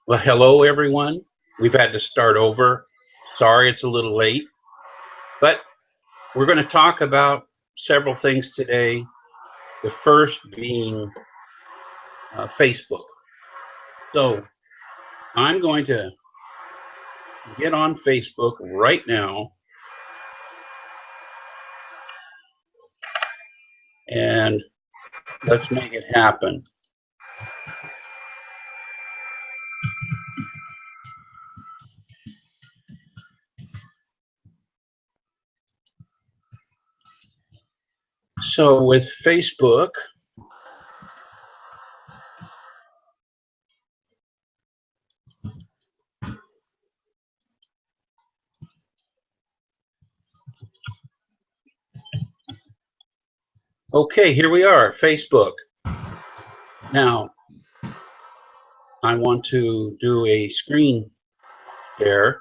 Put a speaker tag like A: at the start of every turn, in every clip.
A: Well, hello everyone. We've had to start over. Sorry it's a little late, but we're going to talk about several things today. The first being Facebook. So I'm going to get on Facebook right now and let's make it happen. So with Facebook, okay, here we are, Facebook. Now, I want to do a screen share.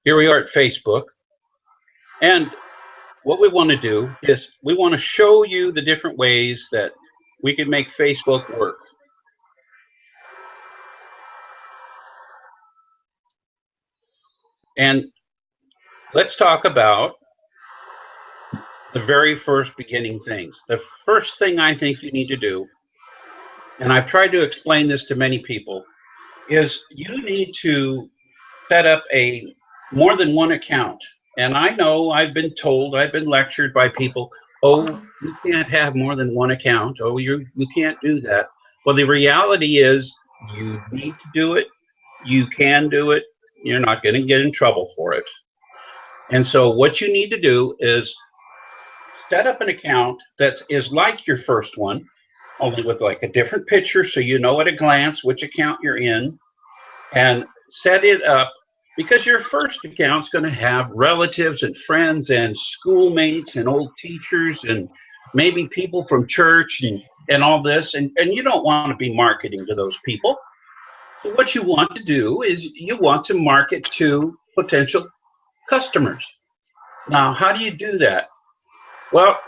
A: Here we are at Facebook. And what we want to do is we want to show you the different ways that we can make Facebook work. And let's talk about the very first beginning things. The first thing I think you need to do, and I've tried to explain this to many people, is you need to set up a more than one account. And I know I've been told, I've been lectured by people, oh, you can't have more than one account. Oh, you can't do that. Well, the reality is you need to do it. You can do it. You're not going to get in trouble for it. And so what you need to do is set up an account that is like your first one, only with like a different picture so you know at a glance which account you're in, and set it up because your first account's going to have relatives and friends and schoolmates and old teachers and maybe people from church and all this, and you don't want to be marketing to those people. So what you want to do is you want to market to potential customers. Now, how do you do that? Well,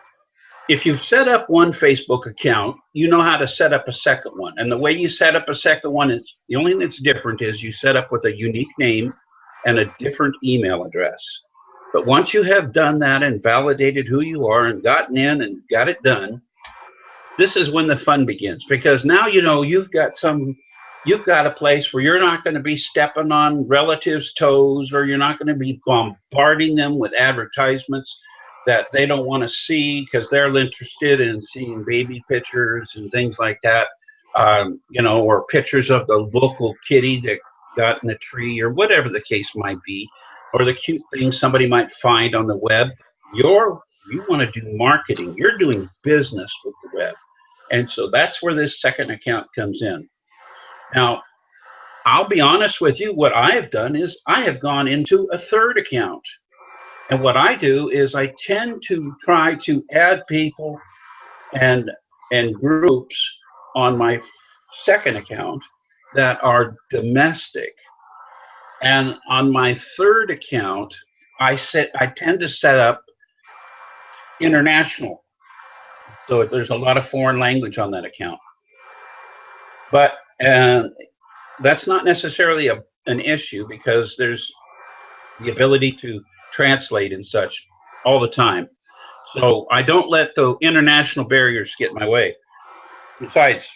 A: if you've set up one Facebook account, you know how to set up a second one. And the way you set up a second one is the only thing that's different is you set up with a unique name and a different email address. But once you have done that and validated who you are and gotten in and got it done, this is when the fun begins, because now you know you've got a place where you're not going to be stepping on relatives' toes, or you're not going to be bombarding them with advertisements that they don't want to see because they're interested in seeing baby pictures and things like that, you know, or pictures of the local kitty that got in a tree or whatever the case might be, or the cute things somebody might find on the web. You want to do marketing. You're doing business with the web. And so that's where this second account comes in. Now, I'll be honest with you, what I have done is I have gone into a third account. And what I do is I tend to try to add people and groups on my second account that are domestic. And on my third account, I tend to set up international. So there's a lot of foreign language on that account. But that's not necessarily an issue, because there's the ability to translate and such all the time. So I don't let the international barriers get in my way. Besides,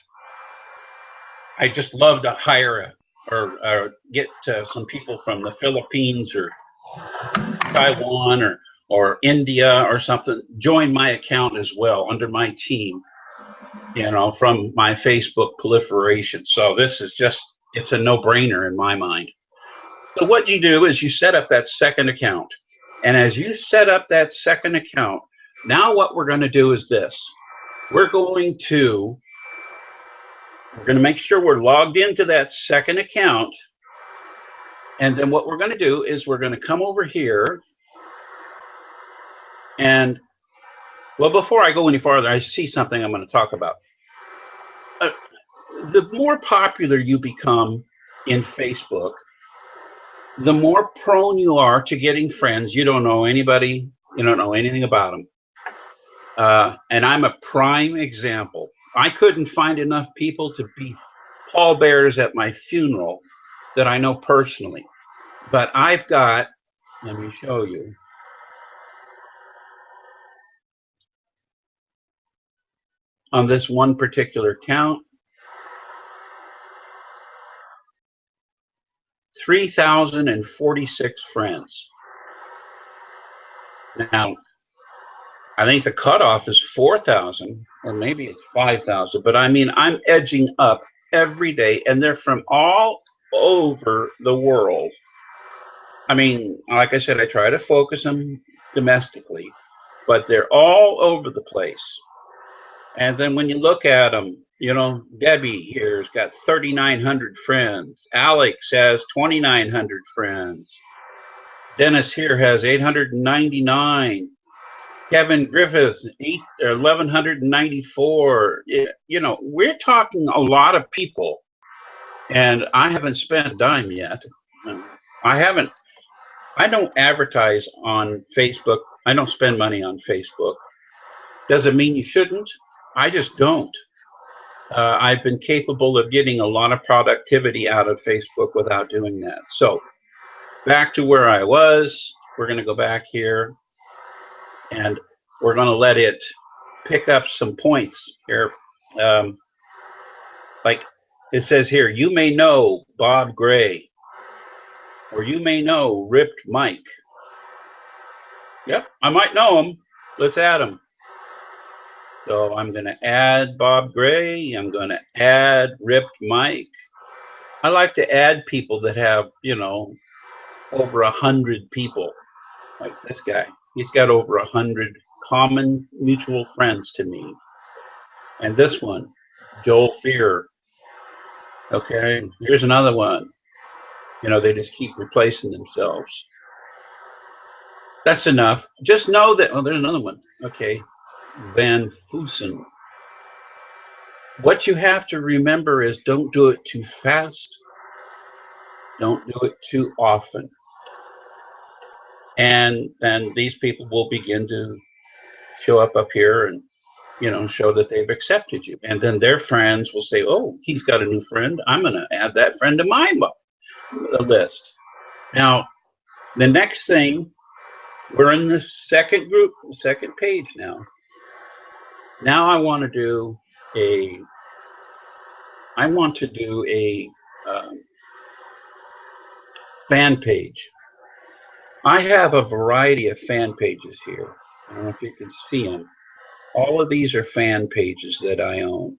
A: I just love to hire or get some people from the Philippines or Taiwan or India or something, join my account as well under my team, you know, from my Facebook proliferation. So this is just, it's a no-brainer in my mind. So what you do is you set up that second account. And as you set up that second account, now what we're going to do is this. We're going to We're going to make sure we're logged into that second account. And then what we're going to do is we're going to come over here. And, well, before I go any farther, I see something I'm going to talk about. The more popular you become in Facebook, the more prone you are to getting friends. You don't know anybody. You don't know anything about them. And I'm a prime example. I couldn't find enough people to be pallbearers at my funeral that I know personally. But I've got, let me show you. On this one particular account, 3,046 friends. Now, I think the cutoff is 4,000, or maybe it's 5,000. But I mean, I'm edging up every day, and they're from all over the world. I mean, like I said, I try to focus them domestically, but they're all over the place. And then when you look at them, you know, Debbie here's got 3,900 friends. Alex has 2,900 friends. Dennis here has 899. Kevin Griffith, 1,194. You know, we're talking a lot of people, and I haven't spent a dime yet. I don't advertise on Facebook. I don't spend money on Facebook. Doesn't mean you shouldn't. I just don't. I've been capable of getting a lot of productivity out of Facebook without doing that. So back to where I was. We're going to go back here, and we're going to let it pick up some points here. Like it says here, you may know Bob Gray, or you may know Ripped Mike. Yep, I might know him. Let's add him. So I'm going to add Bob Gray. I'm going to add Ripped Mike. I like to add people that have, you know, over 100 people, like this guy. He's got over 100 common mutual friends to me. And this one, Joel Fear. Okay, here's another one. You know, they just keep replacing themselves. That's enough. Just know that, oh, there's another one. Okay, Van Fusen. What you have to remember is don't do it too fast. Don't do it too often. And these people will begin to show up here and, you know, show that they've accepted you. And then their friends will say, oh, he's got a new friend. I'm going to add that friend to my list. Now, the next thing, we're in the second group, second page now. Now I want to do a fan page. I have a variety of fan pages here. I don't know if you can see them. All of these are fan pages that I own.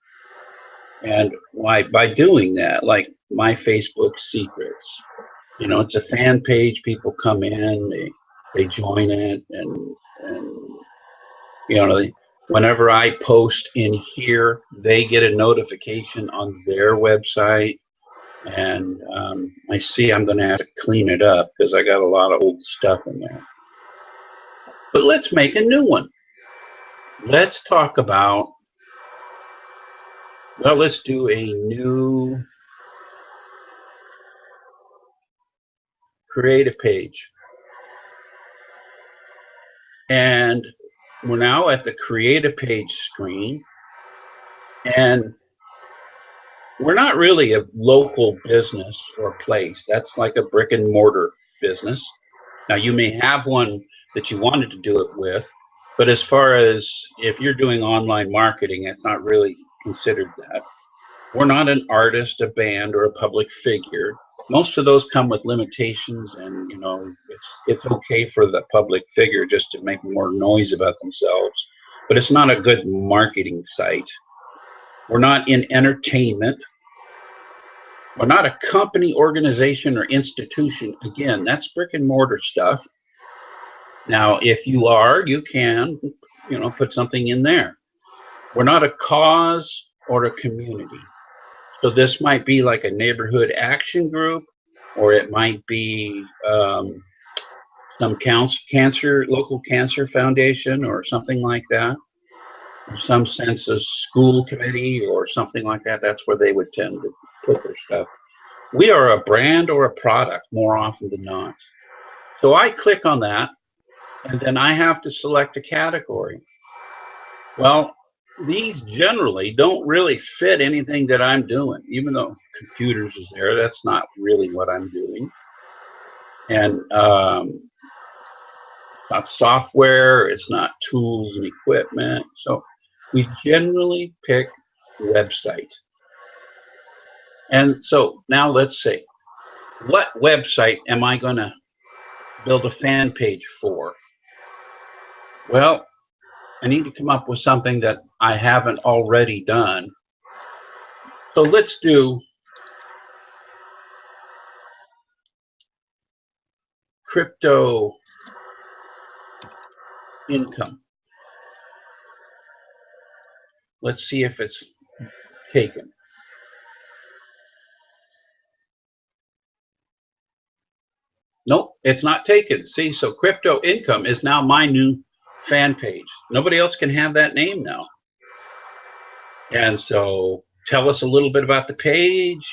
A: And by doing that, like my Facebook secrets, you know, it's a fan page. People come in, they join it, and you know, whenever I post in here, they get a notification on their website. And I see I'm going to have to clean it up because I got a lot of old stuff in there. But let's make a new one. Let's talk about, well, let's do a new create a page. And we're now at the create a page screen. And we're not really a local business or place. That's like a brick and mortar business. Now, you may have one that you wanted to do it with, but as far as if you're doing online marketing, it's not really considered that. We're not an artist, a band, or a public figure. Most of those come with limitations, and you know, it's okay for the public figure just to make more noise about themselves, but it's not a good marketing site. We're not in entertainment. We're not a company, organization, or institution. Again, that's brick and mortar stuff. Now, if you are, you can, you know, put something in there. We're not a cause or a community. So this might be like a neighborhood action group, or it might be some local cancer foundation or something like that. In some sense, a school committee or something like that. That's where they would tend to put their stuff. We are a brand or a product more often than not. So I click on that, and then I have to select a category. Well, these generally don't really fit anything that I'm doing, even though computers is there. That's not really what I'm doing. And it's not software, it's not tools and equipment. So we generally pick website. And so now let's see, what website am I going to build a fan page for? Well, I need to come up with something that I haven't already done. So let's do crypto income. Let's see if it's taken. Nope, it's not taken. See, so crypto income is now my new fan page. Nobody else can have that name now. And so tell us a little bit about the page.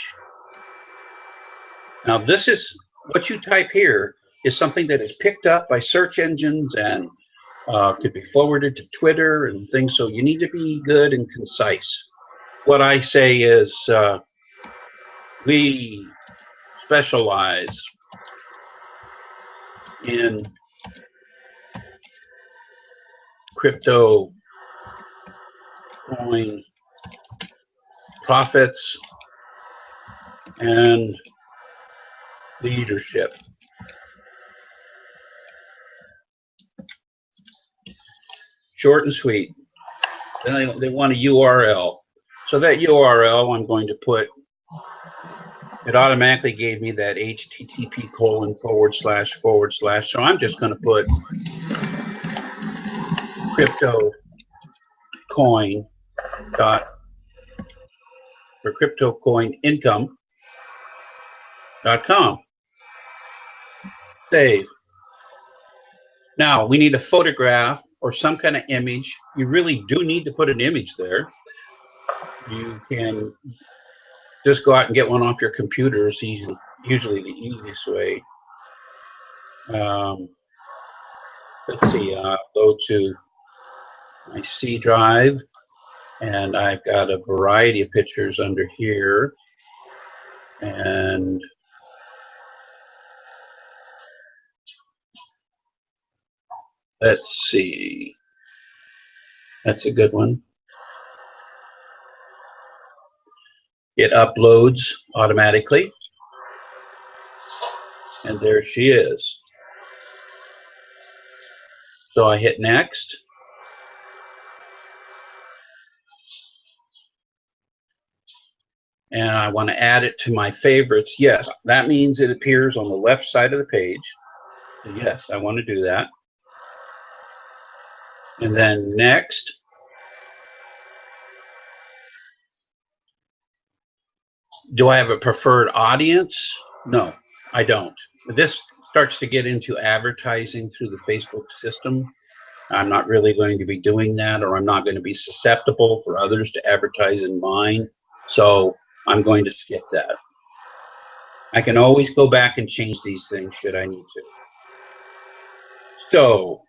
A: Now this is what you type here is something that is picked up by search engines and could be forwarded to Twitter and things. So you need to be good and concise. What I say is we specialize in crypto coin profits and leadership. Short and sweet. Then they want a URL. So that URL I'm going to put, it automatically gave me that http:// So I'm just going to put CryptoCoin or CryptoCoinIncome.com. Save. Now we need a photograph or some kind of image. You really do need to put an image there. You can just go out and get one off your computer. Is usually the easiest way. Let's see, go to my C drive, and I've got a variety of pictures under here. And let's see, that's a good one. It uploads automatically, and there she is. So I hit next. And I want to add it to my favorites. Yes, that means it appears on the left side of the page. So yes, I want to do that. And then next. Do I have a preferred audience? No, I don't. This starts to get into advertising through the Facebook system. I'm not really going to be doing that, or I'm not going to be susceptible for others to advertise in mine. So I'm going to skip that. I can always go back and change these things should I need to. So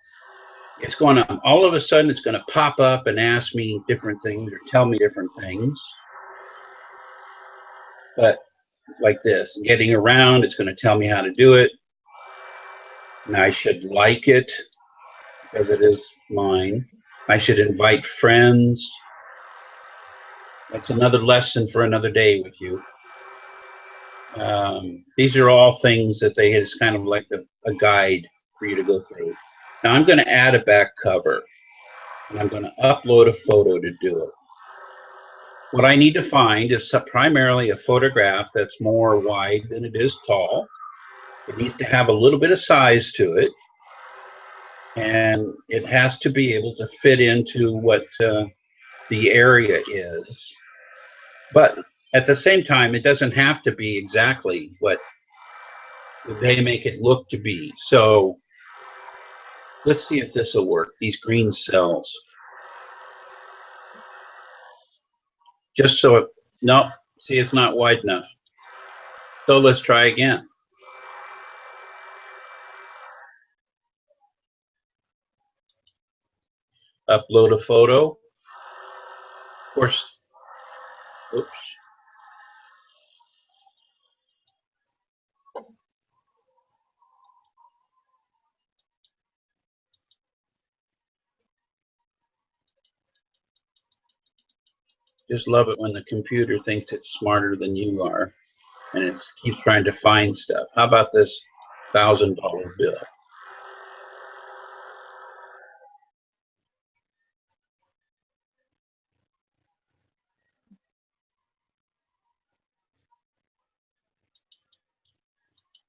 A: it's going to, all of a sudden, it's going to pop up and ask me different things or tell me different things. But like this, getting around, it's going to tell me how to do it. And I should like it because it is mine. I should invite friends. That's another lesson for another day with you. These are all things that they is kind of like a guide for you to go through. Now I'm going to add a back cover, and I'm going to upload a photo to do it. What I need to find is primarily a photograph that's more wide than it is tall. It needs to have a little bit of size to it, and it has to be able to fit into what the area is. But At the same time, it doesn't have to be exactly what they make it look to be. So let's see if this will work. These green cells. Just so it, no, see, it's not wide enough. So let's try again. Upload a photo. Of course, oops. Just love it when the computer thinks it's smarter than you are, and it keeps trying to find stuff. How about this $1,000 bill?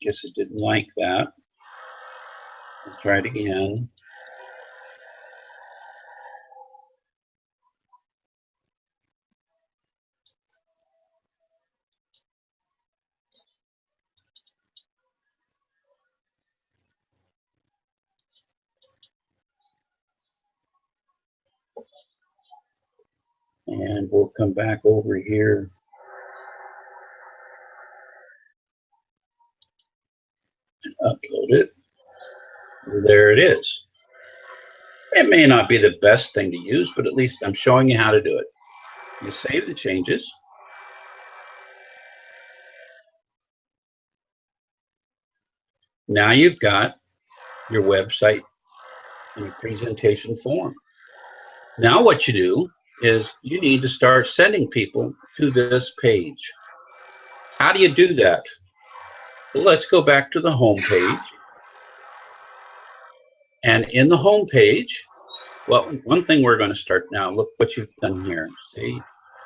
A: Guess it didn't like that. I'll try it again. And we'll come back over here. And upload it. There it is. It may not be the best thing to use, but at least I'm showing you how to do it. You save the changes. Now you've got your website in a presentation form. Now what you do is you need to start sending people to this page. How do you do that? Well, let's go back to the home page. And in the home page, well, one thing we're going to start now, look what you've done here. See,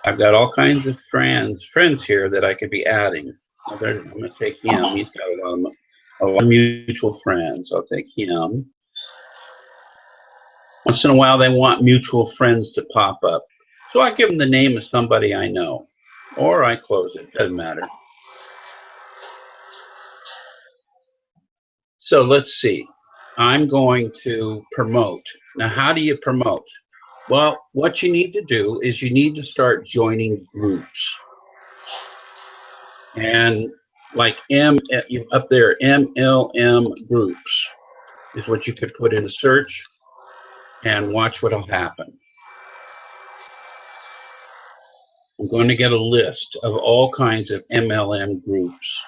A: I've got all kinds of friends here that I could be adding. I'm going to take him. He's got a lot of mutual friends. I'll take him. Once in a while, they want mutual friends to pop up. So I give them the name of somebody I know. Or I close it. Doesn't matter. So let's see. I'm going to promote. Now, how do you promote? Well, what you need to do is you need to start joining groups. And like up there, MLM groups is what you could put in a search and watch what will happen. I'm going to get a list of all kinds of MLM groups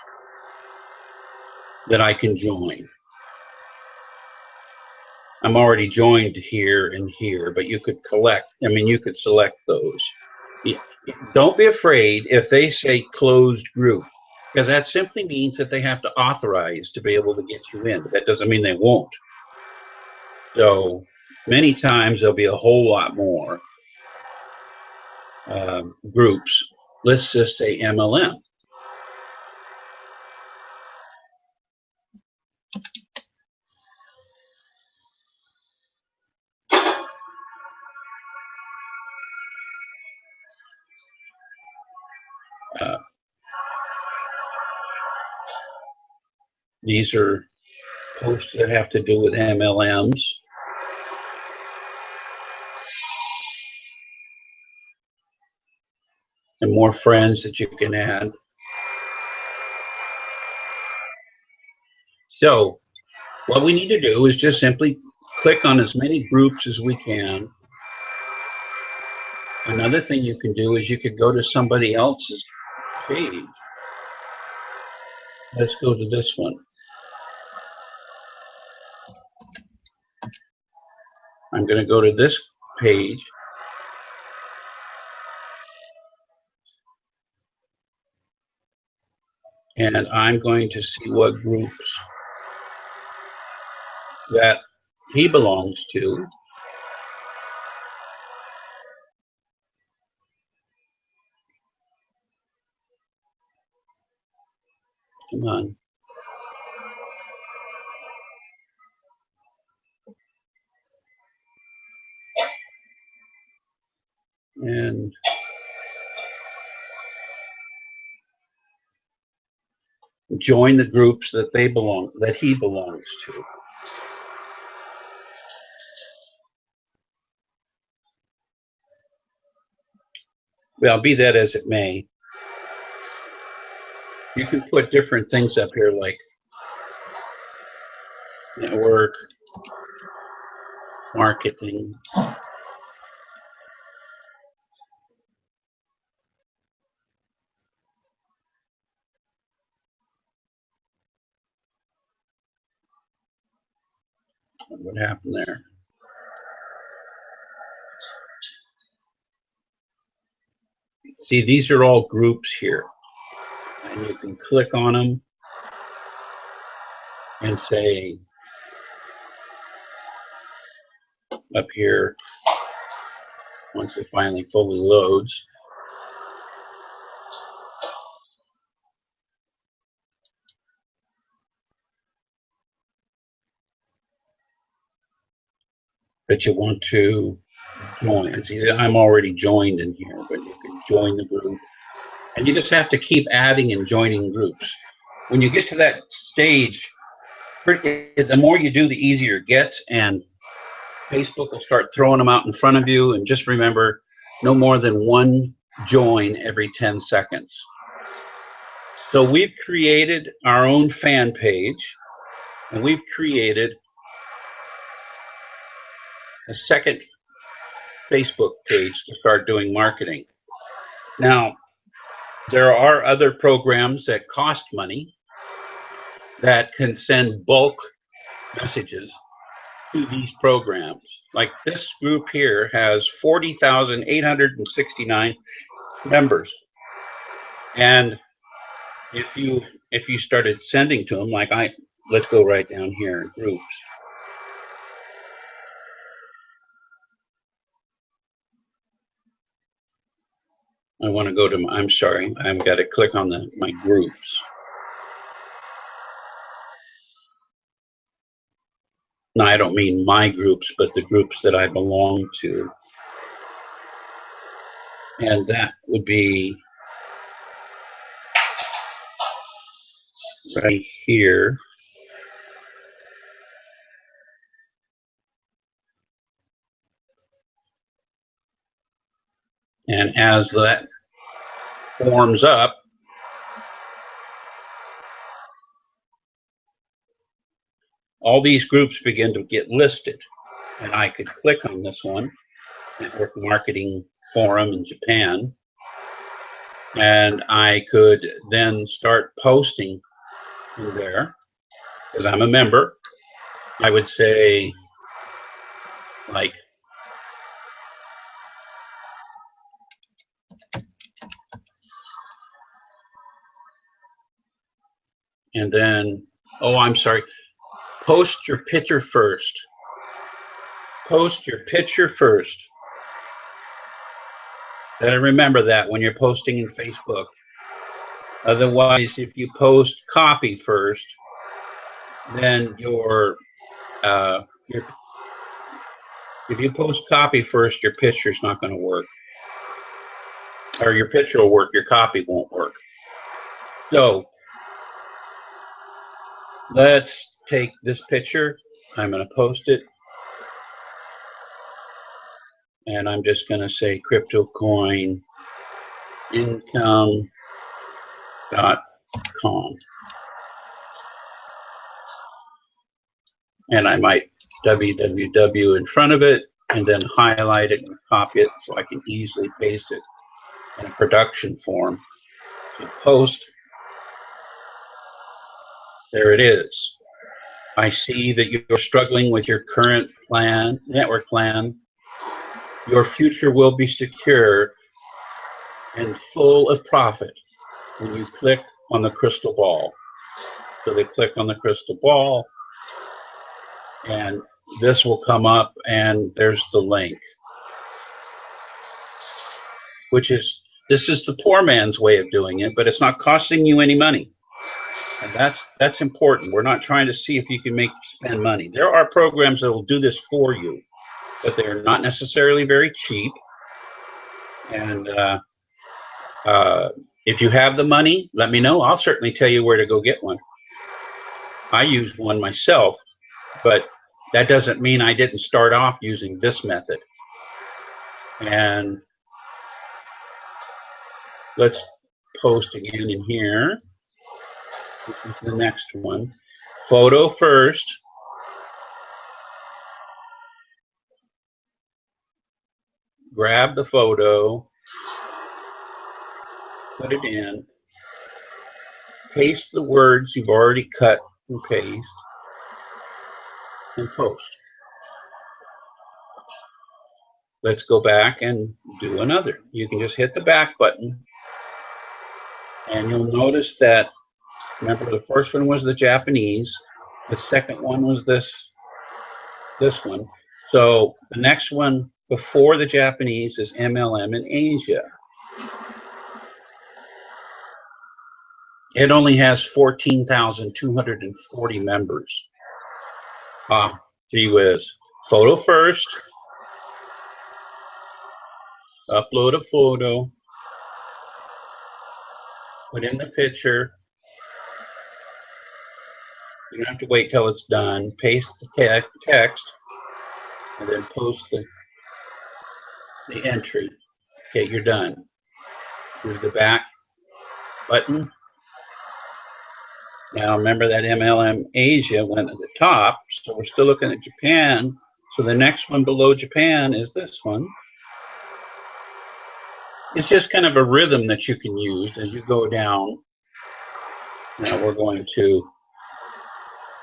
A: that I can join. I'm already joined here and here, but you could you could select those. Don't be afraid if they say closed group, because that simply means that they have to authorize to be able to get you in, but that doesn't mean they won't. So many times there'll be a whole lot more groups. Let's just say MLM. These are posts that have to do with MLMs. And more friends that you can add. So what we need to do is just simply click on as many groups as we can. Another thing you can do is you could go to somebody else's page. Let's go to this one. I'm going to go to this page. And I'm going to see what groups that he belongs to. Come on. And join the groups that he belongs to. Well, be that as it may, you can put different things up here like network, marketing. What happened there? See, these are all groups here. And you can click on them and say up here, once it finally fully loads, that you want to join. See, I'm already joined in here, but you can join the group. And you just have to keep adding and joining groups. When you get to that stage, the more you do, the easier it gets, and Facebook will start throwing them out in front of you. And just remember, no more than one join every 10 seconds. So we've created our own fan page, and we've created a second Facebook page to start doing marketing. Now, there are other programs that cost money that can send bulk messages to these programs. Like this group here has 40,869 members. And if you started sending to them, like let's go right down here in groups. I want to go to I'm sorry, I've got to click on my groups. Now, I don't mean my groups, but the groups that I belong to. And that would be right here. And as that forms up, all these groups begin to get listed. And I could click on this one, Network Marketing Forum in Japan, and I could then start posting in there, because I'm a member. I would say, like, and then, oh, I'm sorry, post your picture first. Post your picture first. Gotta remember that when you're posting in Facebook. Otherwise, if you post copy first, then if you post copy first, your picture's not going to work. Or your picture will work, your copy won't work. So let's take this picture. I'm going to post it. And I'm just going to say CryptoCoinIncome.com. And I might www in front of it and then highlight it and copy it so I can easily paste it in a production form. So post. There it is. I see that you're struggling with your current plan, network plan. Your future will be secure and full of profit when you click on the crystal ball. So they click on the crystal ball, and this will come up, and there's the link, this is the poor man's way of doing it, but it's not costing you any money. And that's important. We're not trying to see if you can spend money. There are programs that will do this for you, but they're not necessarily very cheap. And If you have the money, let me know. I'll certainly tell you where to go get one. I use one myself, but that doesn't mean I didn't start off using this method. And let's post again in here. This is the next one. Photo first. Grab the photo, put it in, paste the words you've already cut and paste, and post. Let's go back and do another. You can just hit the back button, and you'll notice that, remember, the first one was the Japanese, the second one was this one. So the next one before the Japanese is MLM in Asia. It only has 14,240 members. Gee whiz. Photo first. Upload a photo. Put in the picture. You don't have to wait till it's done. Paste the text. And then post the entry. Okay, you're done. Do the back button. Now remember that MLM Asia went at the top, so we're still looking at Japan. So the next one below Japan is this one. It's just kind of a rhythm that you can use as you go down. Now we're going to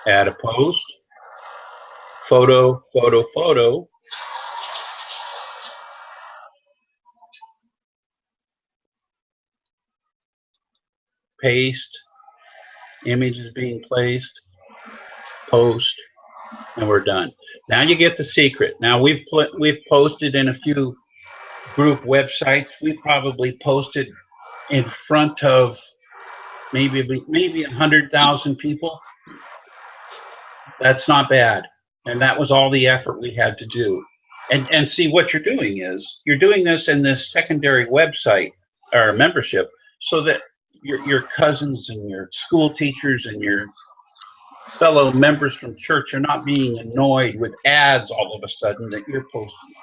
A: add a post. Photo, photo, photo. Paste. Image is being placed. Post. And we're done. Now you get the secret. Now we've posted in a few group websites. We probably posted in front of maybe 100,000 people. That's not bad. And that was all the effort we had to do. And see, what you're doing is you're doing this in this secondary website or membership so that your cousins and your school teachers and your fellow members from church are not being annoyed with ads all of a sudden that you're posting.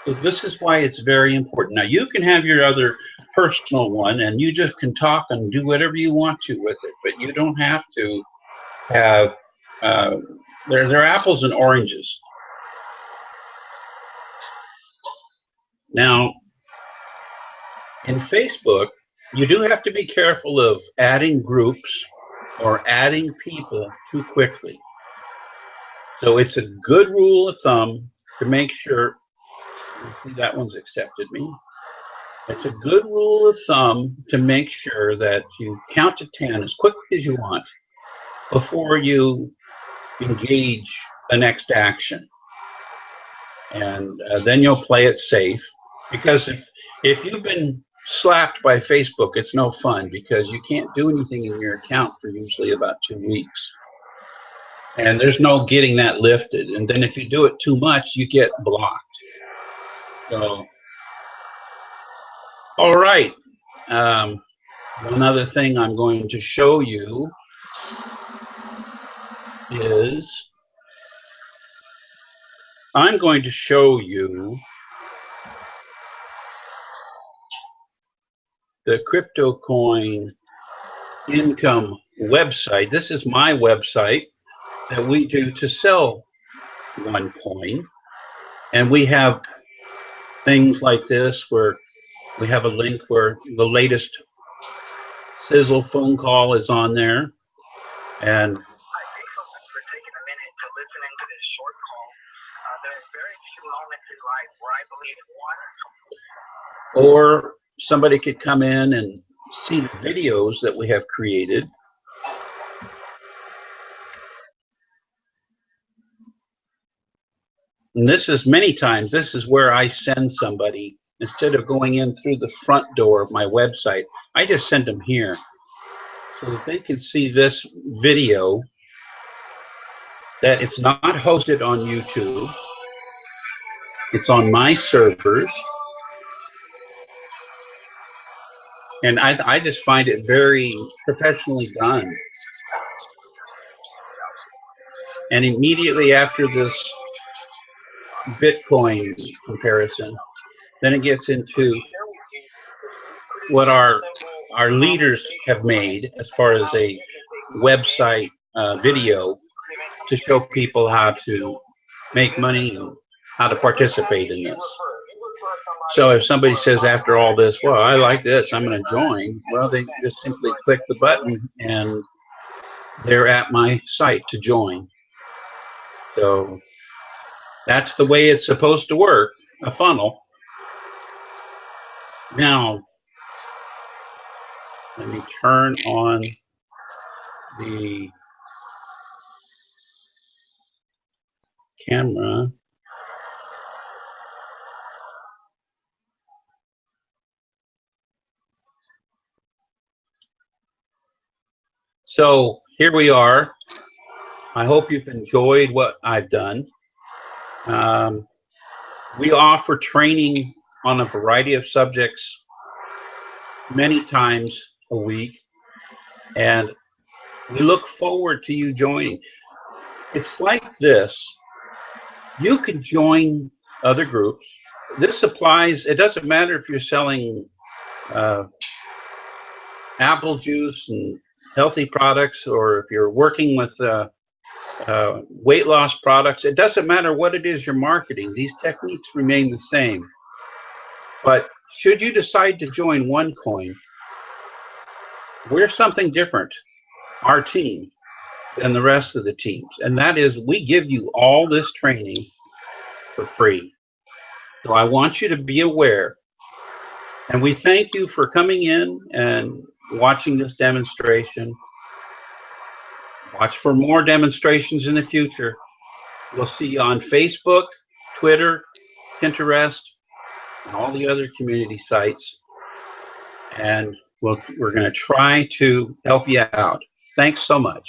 A: So this is why it's very important. Now you can have your other personal one and you just can talk and do whatever you want to with it, but you don't have to have, they're apples and oranges. Now, in Facebook, you do have to be careful of adding groups or adding people too quickly. So it's a good rule of thumb to make sure, see, that one's accepted me. It's a good rule of thumb to make sure that you count to 10 as quickly as you want before you engage the next action. And then you'll play it safe, because if you've been slapped by Facebook, it's no fun, because you can't do anything in your account for usually about 2 weeks. And there's no getting that lifted. And then if you do it too much, you get blocked. So, all right. One other thing I'm going to show you is I'm going to show you the CryptoCoinIncome website. This is my website that we do to sell one coin. And we have things like this where we have a link where the latest Sizzle phone call is on there. And
B: for taking a minute to listen into this short call. There are very few moments in life where I believe one.
A: Or somebody could come in and see the videos that we have created. And this is many times, this is where I send somebody, instead of going in through the front door of my website, I just send them here so that they can see this video, that it's not hosted on YouTube. It's on my servers. And I just find it very professionally done. And immediately after this Bitcoin comparison, then it gets into what our leaders have made as far as a website video to show people how to make money and how to participate in this. So if somebody says after all this, well, I like this, I'm going to join, well, they just simply click the button and they're at my site to join. So that's the way it's supposed to work, a funnel. Now, let me turn on the camera. So here we are. I hope you've enjoyed what I've done. We offer training on a variety of subjects many times a week, and we look forward to you joining. It's like this. You can join other groups. This applies, it doesn't matter if you're selling apple juice and healthy products, or if you're working with weight loss products. It doesn't matter what it is you're marketing. These techniques remain the same. But should you decide to join OneCoin, we're something different, our team, than the rest of the teams. And that is, we give you all this training for free. So I want you to be aware. And we thank you for coming in and watching this demonstration. Watch for more demonstrations in the future. We'll see you on Facebook, Twitter, Pinterest, and all the other community sites. And we're going to try to help you out. Thanks so much.